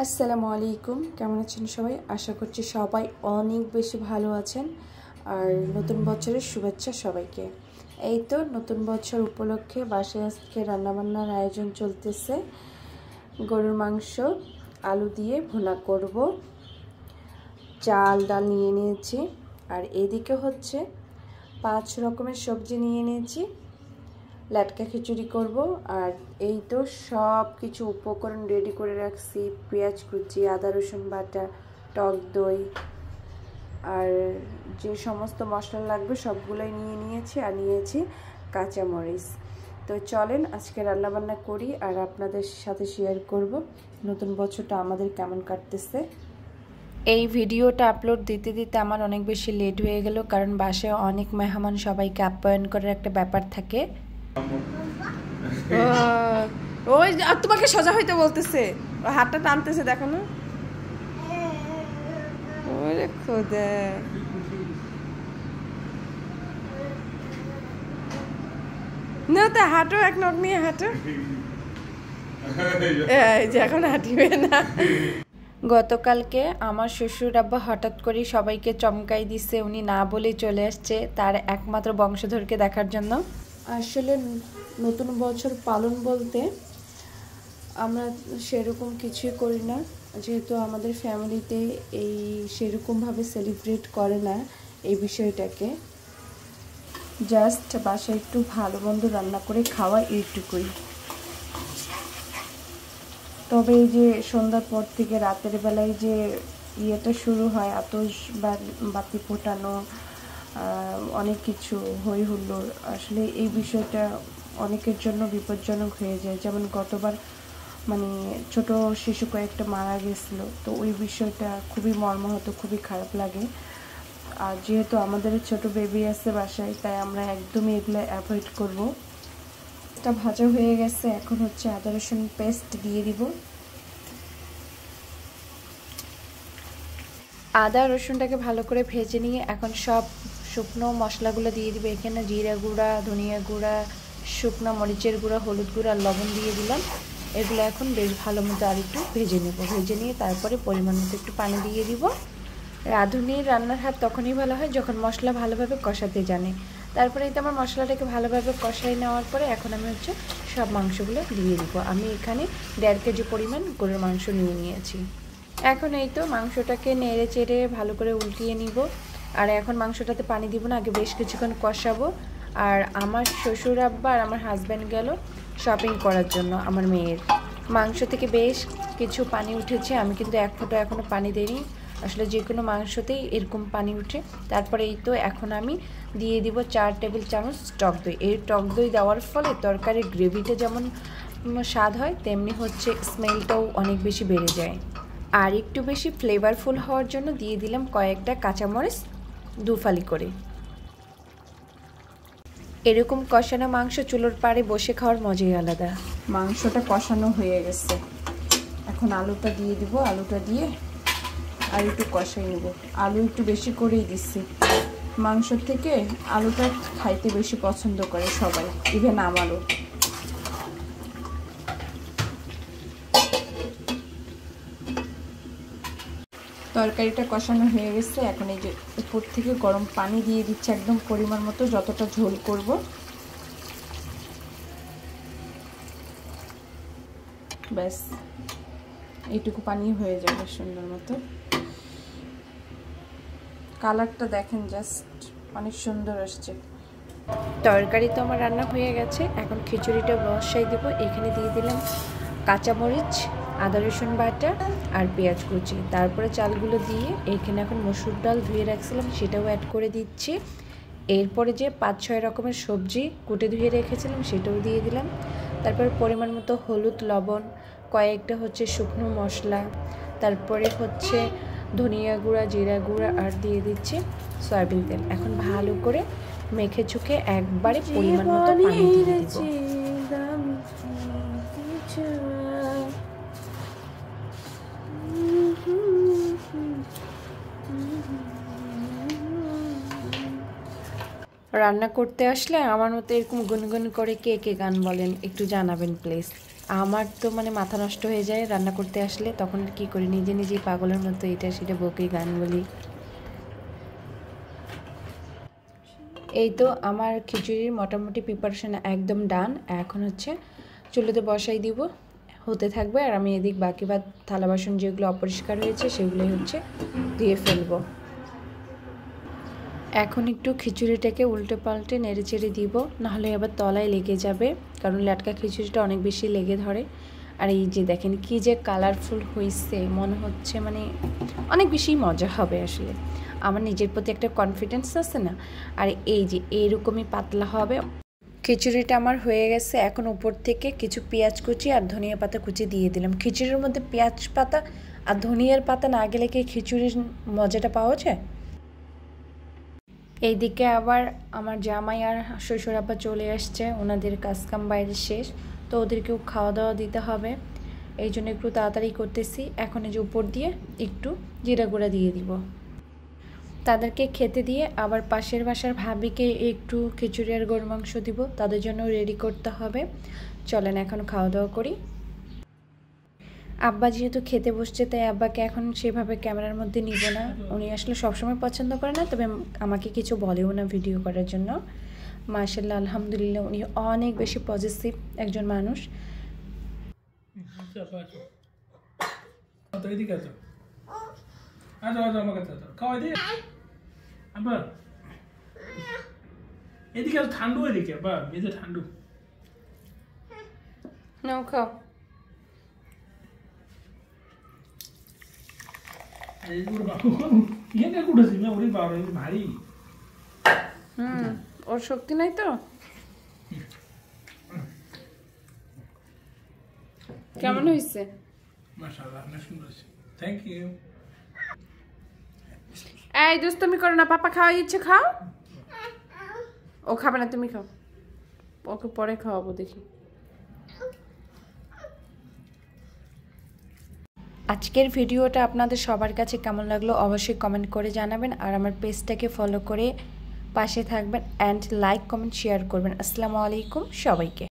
আসসালামু আলাইকুম, কেমন আছেন সবাই? আশা করছি সবাই অনেক বেশি ভালো আছেন। আর নতুন বছরের শুভেচ্ছা সবাইকে। এই তো নতুন বছর উপলক্ষে বাসায় আজকে রান্নাবান্নার আয়োজন চলতেছে। গরুর মাংস আলু দিয়ে ভুনা করব, চাল ডাল নিয়ে নিয়েছি, আর এদিকে হচ্ছে 5 রকমের সবজি নিয়ে নিয়েছি। লাটকা খিচুড়ি করব। আর এই তো সব কিছু উপকরণ রেডি করে রাখছি। পেঁয়াজ কুচি, আদা রসুন বাটা, টক দই আর যে সমস্ত মশলা লাগবে সবগুলোই নিয়ে নিয়েছি। আর নিয়েছি কাঁচামরিচ। তো চলেন আজকে রান্নাবান্না করি আর আপনাদের সাথে শেয়ার করব নতুন বছরটা আমাদের কেমন কাটতেছে। এই ভিডিওটা আপলোড দিতে দিতে আমার অনেক বেশি লেট হয়ে গেল, কারণ বাসায় অনেক মেহমান, সবাইকে আপ্যায়ন করার একটা ব্যাপার থাকে। ওই তোমাকে সোজা হইতে বলতেছে, হাতটা টানতেছে, দেখো না। ওরে খোদা, না তা হাঁটো, এক নখ নিয়ে হাঁটো। এই যে এখন হাঁটিবে না। গতকালকে আমার শ্বশুর আব্বা হঠাৎ করে সবাইকে চমকাই দিচ্ছে, উনি না বলে চলে আসছে তার একমাত্র বংশধরকে দেখার জন্য। আসলে নতুন বছর পালন বলতে আমরা সেরকম কিছুই করি না, যেহেতু আমাদের ফ্যামিলিতে এই সেরকমভাবে সেলিব্রেট করে না এই বিষয়টাকে। জাস্ট বাসায় একটু ভালো মন্দ রান্না করে খাওয়া, এইটুকুই। তবে এই যে সন্ধ্যার পর থেকে রাতের বেলায় যে ইয়েটা শুরু হয়, আতশবাজি ফোটানো, অনেক কিছু হই হুল্লোড়, আসলে এই বিষয়টা অনেকের জন্য বিপজ্জনক হয়ে যায়। যেমন গতবার ছোট শিশু কয়েকটা মারা গেছিল, তো ওই বিষয়টা খুবই মর্মাহত, খুবই খারাপ লাগে। আর যেহেতু আমাদের ছোট বেবি আছে বাসায়, তাই আমরা একদমই এগুলো অ্যাভয়েড করব। এটা ভাজা হয়ে গেছে, এখন হচ্ছে আদা রসুন পেস্ট দিয়ে দিব। আদা রসুনটাকে ভালো করে ভেজে নিয়ে এখন সব শুকনো মশলাগুলো দিয়ে দিব। এখানে জিরা গুঁড়া, ধনিয়া গুঁড়া, শুকনো মরিচের গুঁড়া, হলুদ গুঁড়া, লবণ দিয়ে দিলাম। এগুলো এখন বেশ ভালো মতো আর একটু ভেজে নেব। ভেজে নিয়ে তারপরে পরিমাণ মতো একটু পানি দিয়ে দিব। রাঁধুনির রান্নার হাত তখনই ভালো হয় যখন মশলা ভালোভাবে কষাতে জানে। তারপরে এই তো আমার মশলাটাকে ভালোভাবে কষাই নেওয়ার পরে এখন আমি হচ্ছে সব মাংসগুলো দিয়ে দিব। আমি এখানে 1.5 কেজি পরিমাণ গরুর মাংস নিয়ে নিয়েছি। এখন এই তো মাংসটাকে নেড়ে চেড়ে ভালো করে উল্টিয়ে নিব। আর এখন মাংসটাতে পানি দিব না, আগে বেশ কিছুক্ষণ কষাবো। আর আমার শ্বশুর আব্বা আর আমার হাজব্যান্ড গেল শপিং করার জন্য আমার মেয়ের। মাংস থেকে বেশ কিছু পানি উঠেছে, আমি কিন্তু এক ফোঁটা এখনও পানি দিইনি। আসলে যে কোনো মাংসতেই এরকম পানি উঠে। তারপরে এই তো এখন আমি দিয়ে দিব 4 টেবিল চামচ টক দই। এই টক দই দেওয়ার ফলে তরকারির গ্রেভিটা যেমন স্বাদ হয়, তেমনি হচ্ছে স্মেলটাও অনেক বেশি বেড়ে যায়। আর একটু বেশি ফ্লেভারফুল হওয়ার জন্য দিয়ে দিলাম কয়েকটা কাঁচামরিচ 2 ফালি করে। এরকম কষানো মাংস চুলোর পাড়ে বসে খাওয়ার মজাই আলাদা। মাংসটা কষানো হয়ে গেছে, এখন আলুটা দিয়ে দিব। আলুটা দিয়ে আর একটু কষাই নেব। আলু একটু বেশি করেই দিচ্ছি, মাংসর থেকে আলুটা খাইতে বেশি পছন্দ করে সবাই, ইভেন আমারও। তরকারিটা কষানো হয়ে গেছে, এখন এই যে উপর থেকে গরম পানি দিয়ে দিচ্ছে একদম পরিমাণ মতো, যতটা ঝোল করব। ব্যাস এইটুকু পানি হয়ে যাবে সুন্দর মতো। কালারটা দেখেন, জাস্ট অনেক সুন্দর আসছে। তরকারি তো আমার রান্না হয়ে গেছে, এখন খিচুড়িটা বসাই দেবো। এখানে দিয়ে দিলাম কাঁচামরিচ, আদা রসুন বাটা আর পেঁয়াজ কুচি। তারপরে চালগুলো দিয়ে এইখানে এখন মসুর ডাল ধুয়ে রাখছিলাম সেটাও অ্যাড করে দিচ্ছি। এরপরে যে 5-6 রকমের সবজি কুটে ধুয়ে রেখেছিলাম সেটাও দিয়ে দিলাম। তারপর পরিমাণ মতো হলুদ, লবণ, কয়েকটা হচ্ছে শুকনো মশলা, তারপরে হচ্ছে ধনিয়া গুঁড়া, জিরা গুঁড়া, আর দিয়ে দিচ্ছি সয়াবিন তেল। এখন ভালো করে মেখে চুখে একবারে পরিমাণ মতো পানি দিয়ে দিব। রান্না করতে আসলে আমার মতো এরকম গুনগুন করে কে কে গান বলেন একটু জানাবেন প্লিজ। আমার তো মানে মাথা নষ্ট হয়ে যায় রান্না করতে আসলে, তখন কি করি নিজে নিজেই পাগলের মতো এটা সেটা বকে গান বলি। এই তো আমার খিচুড়ির মোটামুটি প্রিপারেশন একদম ডান। এখন হচ্ছে চুলোতে বসাই দিব, হতে থাকবে, আর আমি এদিক বাকি থালা বাসন যেগুলো অপরিষ্কার হয়েছে সেগুলোই হচ্ছে দিয়ে ফেলবো। এখন একটু খিচুড়িটাকে উল্টে পাল্টে নেড়ে চেড়ে দিব, নাহলে আবার তলায় লেগে যাবে, কারণ ল্যাটকা খিচুড়িটা অনেক বেশি লেগে ধরে। আর এই যে দেখেন কি যে কালারফুল হয়েছে, মনে হচ্ছে মানে অনেক বেশি মজা হবে। আসলে আমার নিজের প্রতি একটা কনফিডেন্স আছে না। আর এই যে এইরকমই পাতলা হবে। খিচুড়িটা আমার হয়ে গেছে। এখন উপর থেকে কিছু পেঁয়াজ কুচি আর ধনিয়া পাতা কুচি দিয়ে দিলাম। খিচুড়ির মধ্যে পেঁয়াজ পাতা আর ধনিয়ার পাতা না গেলে কি খিচুড়ির মজাটা পাওয়া যায়? এইদিকে আবার আমার জামাই আর শ্বশুর আব্বা চলে আসছে, ওনাদের কাজকাম বাইরে শেষ, তো ওদেরকেও খাওয়া দাওয়া দিতে হবে, এই জন্য একটু তাড়াতাড়ি করতেছি। এখন এই যে উপর দিয়ে একটু জিরা গুঁড়া দিয়ে দিব, তাদেরকে খেতে দিয়ে আবার পাশের বাসার ভাবিকে একটু খিচুড়ি আর গরুর মাংস দিব, তাদের জন্য রেডি করতে হবে। চলেন এখন খাওয়া দাওয়া করি। আব্বা যেহেতু খেতে বসছে তাই আব্বাকে এখন সেভাবে ক্যামেরার মধ্যে নিব না, উনি আসলে সবসময় পছন্দ করে না, তবে আমাকে কিছু বলেও না ভিডিও করার জন্য। মাশাআল্লাহ আলহামদুলিল্লাহ উনি অনেক বেশি পজিটিভ একজন মানুষ। এদিকে ঠান্ডু এদিকে বা মেজে ঠান্ডু নাও খাও। ভারী ওর শক্তি নাই তো। কেমন হয়েছে? মাশাআল্লাহ অনেক সুন্দর হয়েছে, থ্যাংক ইউ। এই দুষ্টুমি করো না, পাপা খাওয়াই ইচ্ছে খাও। ও খাবে না, তুমি খাও, ওকে পরে খাওয়াবো দেখি। আজকের ভিডিওটা আপনাদের সবার কাছে কেমন লাগলো অবশ্যই কমেন্ট করে জানাবেন, আর আমার পেজটাকে ফলো করে পাশে থাকবেন, অ্যান্ড লাইক কমেন্ট শেয়ার করবেন। আসসালামু আলাইকুম সবাইকে।